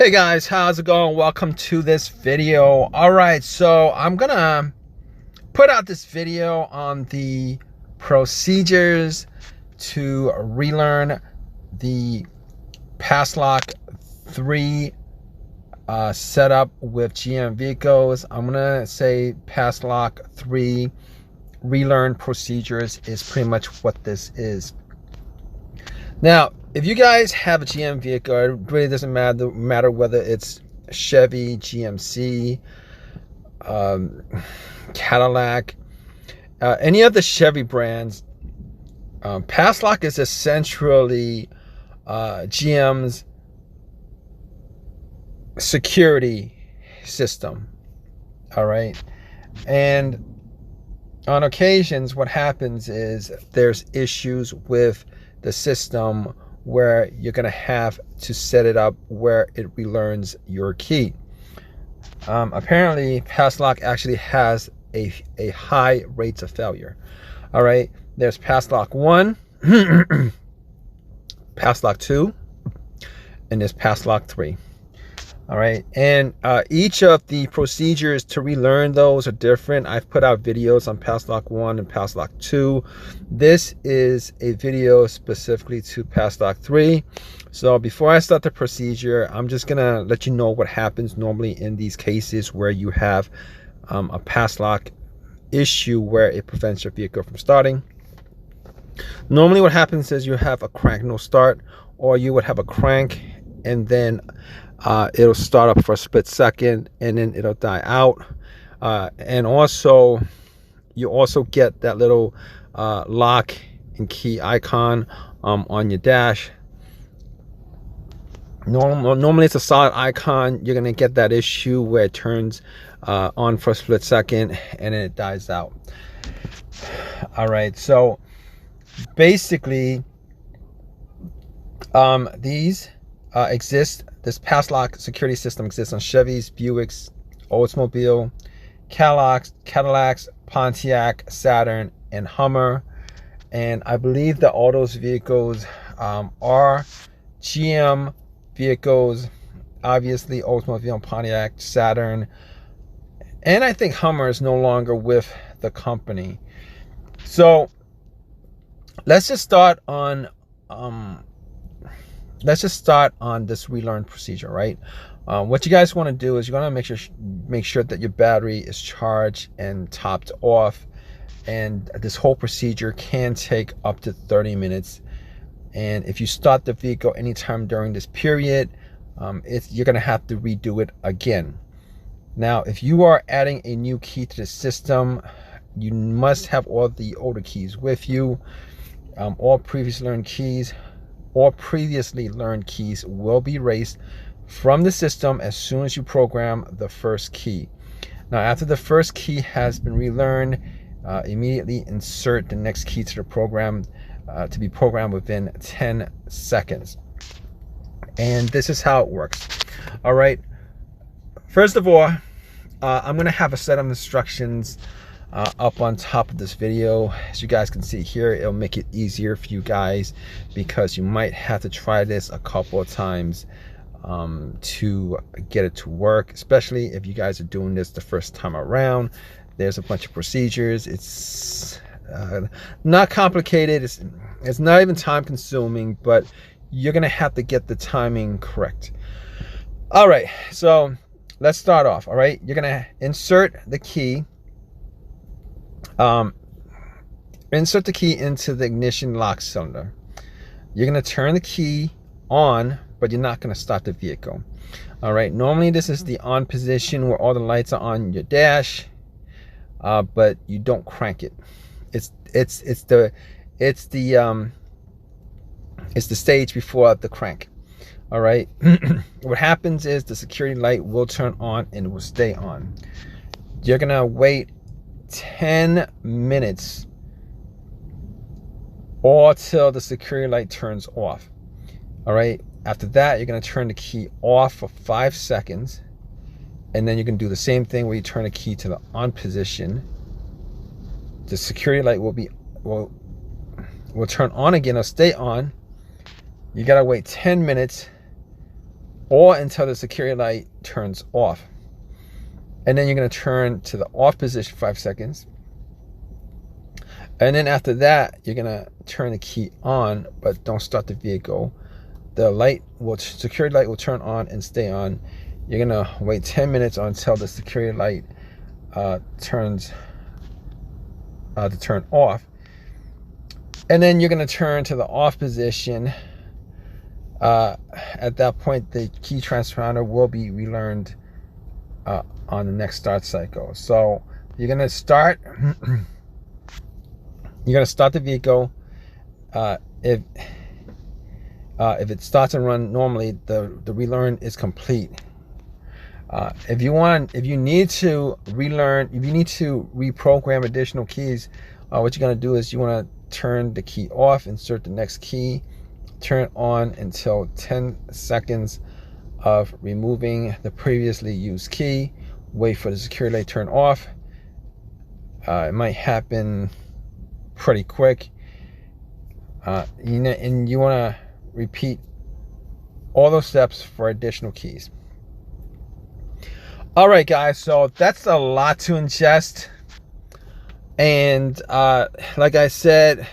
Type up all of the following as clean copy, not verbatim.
Hey guys, how's it going? Welcome to this video. All right, so I'm gonna put out this video on the procedures to relearn the Passlock 3 setup with GM vehicles. I'm gonna say Passlock 3 relearn procedures is pretty much what this is. Now, if you guys have a GM vehicle, it really doesn't matter whether it's Chevy, GMC, Cadillac, any of the Chevy brands. Passlock is essentially GM's security system. All right, and on occasions, what happens is there's issues with the system where you're going to have to set it up where it relearns your key. Apparently, Passlock actually has a high rates of failure. All right, there's Passlock 1, Passlock 2, and there's Passlock 3. All right, and each of the procedures to relearn those are different. I've put out videos on Passlock 1 and Passlock 2. This is a video specifically to Passlock 3. So before I start the procedure, I'm just gonna let you know what happens normally in these cases where you have a Passlock issue where it prevents your vehicle from starting. Normally what happens is you have a crank no start, or you would have a crank and then it'll start up for a split second and then it'll die out. And also you also get that little lock and key icon on your dash. Normally it's a solid icon. You're gonna get that issue where it turns on for a split second and then it dies out. All right, so basically these exist. This Passlock security system exists on Chevys, Buicks, Oldsmobile, Cadillacs, Pontiac, Saturn, and Hummer. And I believe that all those vehicles are GM vehicles. Obviously, Oldsmobile, Pontiac, Saturn, and I think Hummer is no longer with the company. So let's just start on this relearn procedure, right? What you guys want to do is you're going to make sure that your battery is charged and topped off, and this whole procedure can take up to 30 minutes. And if you start the vehicle anytime during this period, you're going to have to redo it again. Now, if you are adding a new key to the system, you must have all the older keys with you. All previously learned keys will be erased from the system as soon as you program the first key. Now, after the first key has been relearned, immediately insert the next key to the program to be programmed within 10 seconds. And this is how it works. All right, first of all, I'm going to have a set of instructions up on top of this video. As you guys can see here, it'll make it easier for you guys because you might have to try this a couple of times to get it to work, especially if you guys are doing this the first time around. There's a bunch of procedures. It's not complicated. It's not even time consuming, but you're gonna have to get the timing correct. All right, so let's start off. All right, you're gonna insert the key into the ignition lock cylinder. You're going to turn the key on, but you're not going to start the vehicle. All right, normally this is the on position where all the lights are on your dash, but you don't crank it. It's the stage before the crank. All right. What happens is the security light will turn on and it will stay on. You're going to wait 10 minutes or till the security light turns off. All right, after that you're going to turn the key off for 5 seconds, and then you can do the same thing where you turn the key to the on position. The security light will turn on again or stay on. You got to wait 10 minutes or until the security light turns off. And then you're going to turn to the off position for 5 seconds. And then after that, you're going to turn the key on, but don't start the vehicle. The security light will turn on and stay on. You're going to wait 10 minutes until the security light turns to turn off. And then you're going to turn to the off position. At that point, the key transponder will be relearned on the next start cycle. So you're going to start the vehicle. If it starts and run normally, the relearn is complete. If you need to reprogram additional keys, what you're going to do is you want to turn the key off, insert the next key, turn it on until 10 seconds of removing the previously used key, wait for the security light to turn off. It might happen pretty quick. And you want to repeat all those steps for additional keys. All right, guys, so that's a lot to ingest. And like I said,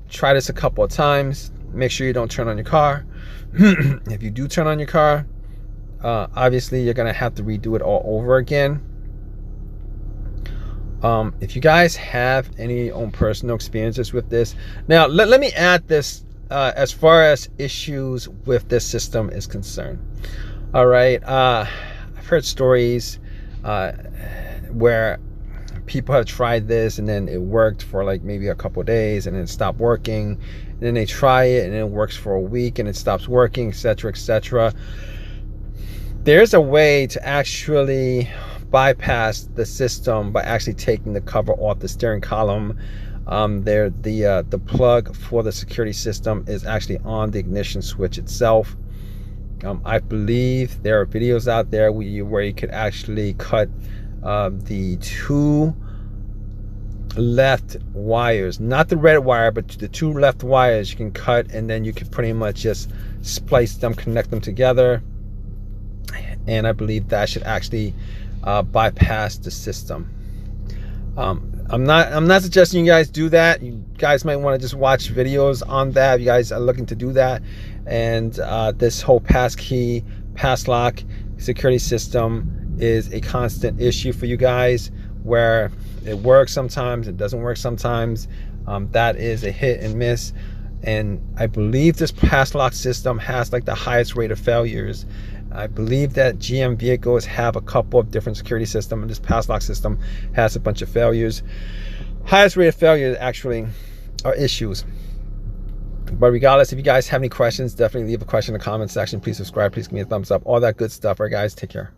try this a couple of times. Make sure you don't turn on your car. If you do turn on your car, obviously you're gonna have to redo it all over again. If you guys have any own personal experiences with this, now let me add this as far as issues with this system is concerned. All right, I've heard stories where people have tried this and then it worked for like maybe a couple of days and then it stopped working, and then they try it and it works for a week and it stops working, etc., etc. There's a way to actually bypass the system by actually taking the cover off the steering column. The plug for the security system is actually on the ignition switch itself. I believe there are videos out there where you could actually cut the two left wires, not the red wire, but the two left wires you can cut, and then you can pretty much just splice them, connect them together, and I believe that should actually bypass the system. I'm not suggesting you guys do that. You guys might want to just watch videos on that if you guys are looking to do that. And this whole passkey, passlock security system is a constant issue for you guys, where it works sometimes, it doesn't work sometimes. That is a hit and miss. And I believe this passlock system has like the highest rate of failures. I believe that GM vehicles have a couple of different security systems, and this passlock system has a bunch of failures. Highest rate of failure actually are issues. But regardless, if you guys have any questions, definitely leave a question in the comment section. Please subscribe, please give me a thumbs up, all that good stuff. All right, guys, take care.